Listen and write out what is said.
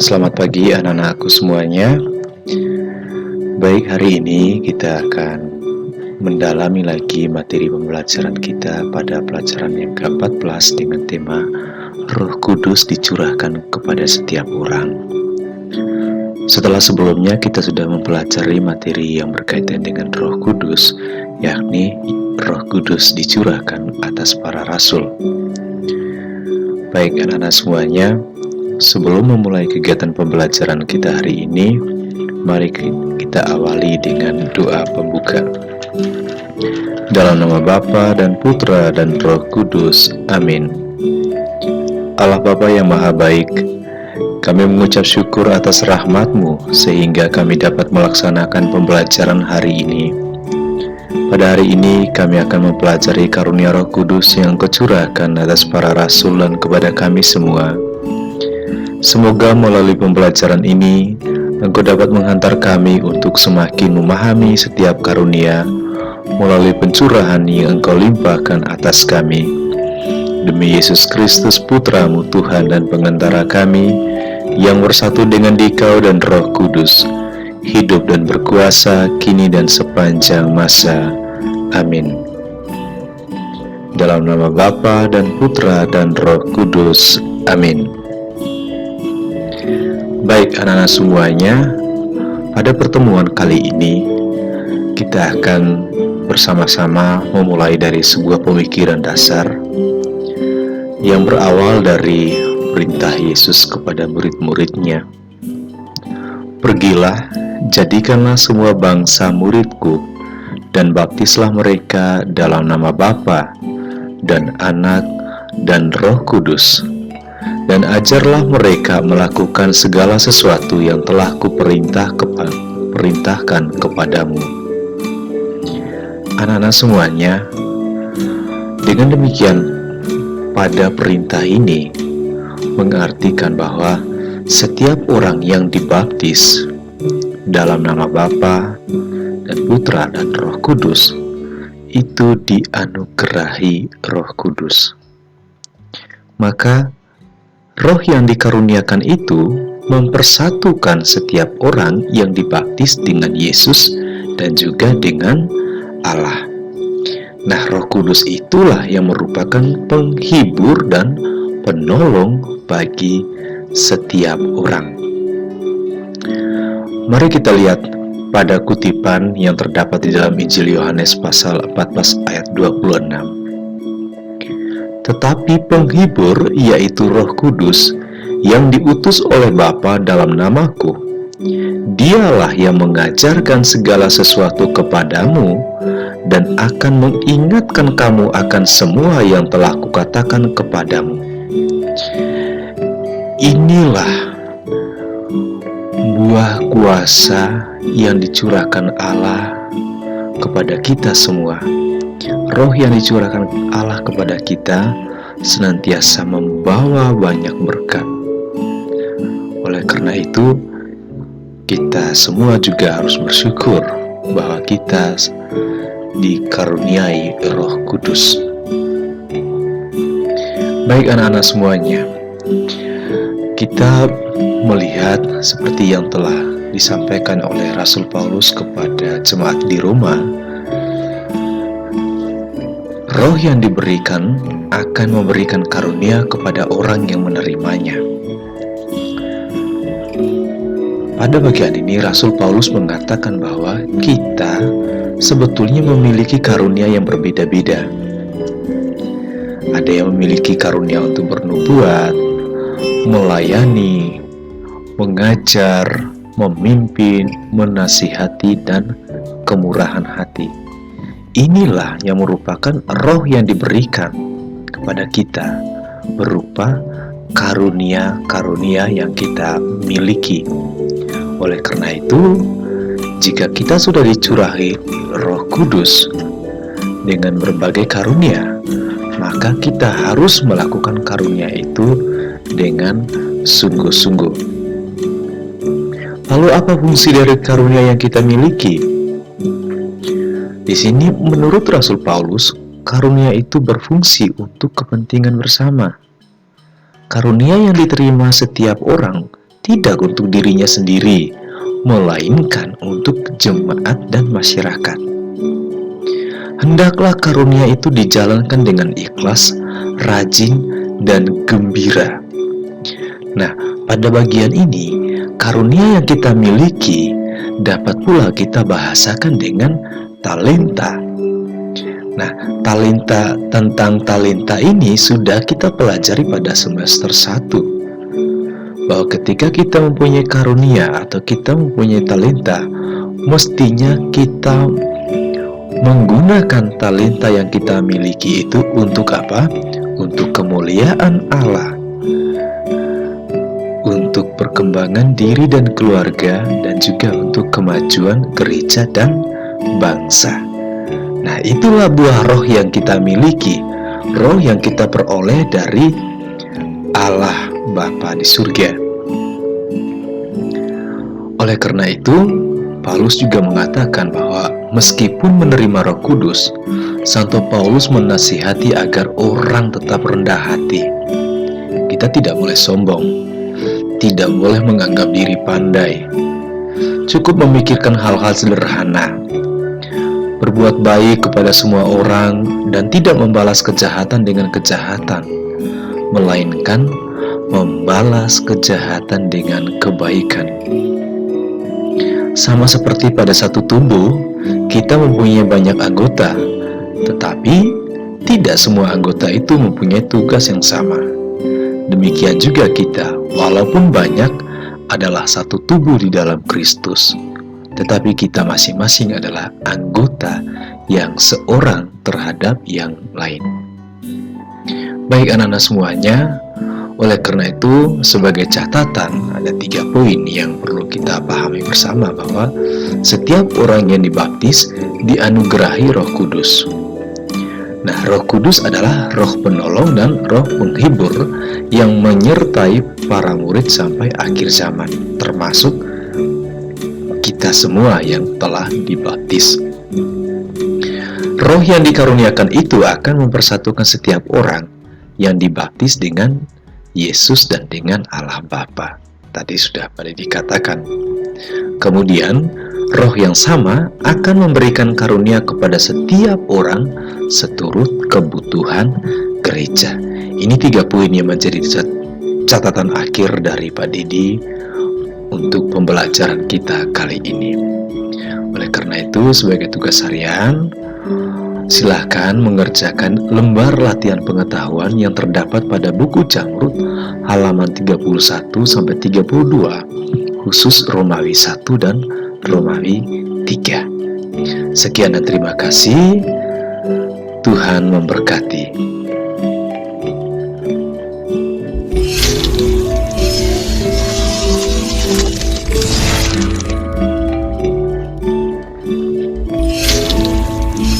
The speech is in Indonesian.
Selamat pagi anak-anakku semuanya. Baik, hari ini kita akan mendalami lagi materi pembelajaran kita pada pelajaran yang ke-14 dengan tema Roh Kudus dicurahkan kepada setiap orang. Setelah sebelumnya kita sudah mempelajari materi yang berkaitan dengan Roh Kudus, yakni Roh Kudus dicurahkan atas para rasul. Baik anak-anak semuanya, sebelum memulai kegiatan pembelajaran kita hari ini, mari kita awali dengan doa pembuka. Dalam nama Bapa dan Putra dan Roh Kudus. Amin. Allah Bapa yang Maha Baik, kami mengucap syukur atas rahmat-Mu sehingga kami dapat melaksanakan pembelajaran hari ini. Pada hari ini kami akan mempelajari karunia Roh Kudus yang Kau-curahkan atas para rasul dan kepada kami semua. Semoga melalui pembelajaran ini Engkau dapat menghantar kami untuk semakin memahami setiap karunia melalui pencurahan yang Engkau limpahkan atas kami. Demi Yesus Kristus Putra-Mu Tuhan dan Pengantara kami, yang bersatu dengan Dikau dan Roh Kudus, hidup dan berkuasa kini dan sepanjang masa. Amin. Dalam nama Bapa dan Putra dan Roh Kudus. Amin. Baik anak-anak semuanya, pada pertemuan kali ini kita akan bersama-sama memulai dari sebuah pemikiran dasar yang berawal dari perintah Yesus kepada murid-muridnya. Pergilah, jadikanlah semua bangsa muridku, dan baptislah mereka dalam nama Bapa dan Anak dan Roh Kudus, dan ajarlah mereka melakukan segala sesuatu yang telah kuperintahkan kepadamu. Anak-anak semuanya, dengan demikian pada perintah ini mengartikan bahwa setiap orang yang dibaptis dalam nama Bapa dan Putra dan Roh Kudus itu dianugerahi Roh Kudus. Maka Roh yang dikaruniakan itu mempersatukan setiap orang yang dibaptis dengan Yesus dan juga dengan Allah. Nah, Roh Kudus itulah yang merupakan penghibur dan penolong bagi setiap orang. Mari kita lihat pada kutipan yang terdapat di dalam Injil Yohanes pasal 14 ayat 26. Tetapi penghibur, yaitu Roh Kudus, yang diutus oleh Bapa dalam namaku, Dialah yang mengajarkan segala sesuatu kepadamu dan akan mengingatkan kamu akan semua yang telah kukatakan kepadamu. Inilah buah kuasa yang dicurahkan Allah kepada kita semua. Roh yang dicurahkan Allah kepada kita senantiasa membawa banyak berkat. Oleh karena itu, kita semua juga harus bersyukur bahwa kita dikaruniai Roh Kudus. Baik anak-anak semuanya, kita melihat seperti yang telah disampaikan oleh Rasul Paulus kepada jemaat di Roma, Roh yang diberikan akan memberikan karunia kepada orang yang menerimanya. Pada bagian ini Rasul Paulus mengatakan bahwa kita sebetulnya memiliki karunia yang berbeda-beda. Ada yang memiliki karunia untuk bernubuat, melayani, mengajar, memimpin, menasihati, dan kemurahan hati. Inilah yang merupakan roh yang diberikan kepada kita berupa karunia-karunia yang kita miliki. Oleh karena itu, jika kita sudah dicurahi Roh Kudus dengan berbagai karunia, maka kita harus melakukan karunia itu dengan sungguh-sungguh. Lalu apa fungsi dari karunia yang kita miliki? Di sini menurut Rasul Paulus, karunia itu berfungsi untuk kepentingan bersama. Karunia yang diterima setiap orang tidak untuk dirinya sendiri, melainkan untuk jemaat dan masyarakat. Hendaklah karunia itu dijalankan dengan ikhlas, rajin, dan gembira. Nah, pada bagian ini, karunia yang kita miliki dapat pula kita bahasakan dengan talenta. Nah, tentang talenta ini sudah kita pelajari pada semester 1. Bahwa ketika kita mempunyai karunia atau kita mempunyai talenta, mestinya kita menggunakan talenta yang kita miliki itu untuk apa? Untuk kemuliaan Allah, untuk perkembangan diri dan keluarga, dan juga untuk kemajuan gereja dan bangsa. Nah, itulah buah roh yang kita miliki, roh yang kita peroleh dari Allah Bapa di surga. Oleh karena itu, Paulus juga mengatakan bahwa meskipun menerima Roh Kudus, Santo Paulus menasihati agar orang tetap rendah hati. Kita tidak boleh sombong, tidak boleh menganggap diri pandai. Cukup memikirkan hal-hal sederhana, berbuat baik kepada semua orang, dan tidak membalas kejahatan dengan kejahatan, melainkan membalas kejahatan dengan kebaikan. Sama seperti pada satu tubuh, kita mempunyai banyak anggota, tetapi tidak semua anggota itu mempunyai tugas yang sama. Demikian juga kita, walaupun banyak, adalah satu tubuh di dalam Kristus, tetapi kita masing-masing adalah anggota yang seorang terhadap yang lain. Baik anak-anak semuanya, oleh karena itu sebagai catatan ada 3 poin yang perlu kita pahami bersama, bahwa setiap orang yang dibaptis dianugerahi Roh Kudus. Nah, Roh Kudus adalah roh penolong dan roh penghibur yang menyertai para murid sampai akhir zaman, termasuk kita semua yang telah dibaptis. Roh yang dikaruniakan itu akan mempersatukan setiap orang yang dibaptis dengan Yesus dan dengan Allah Bapa. Tadi sudah pada dikatakan. Kemudian, roh yang sama akan memberikan karunia kepada setiap orang seturut kebutuhan gereja. Ini 3 poin yang menjadi catatan akhir dari Pak Didi untuk pembelajaran kita kali ini. Oleh karena itu, sebagai tugas harian, silakan mengerjakan lembar latihan pengetahuan yang terdapat pada buku Jamrut halaman 31-32, khusus Romawi 1 dan Romawi 3. Sekian dan terima kasih. Tuhan memberkati.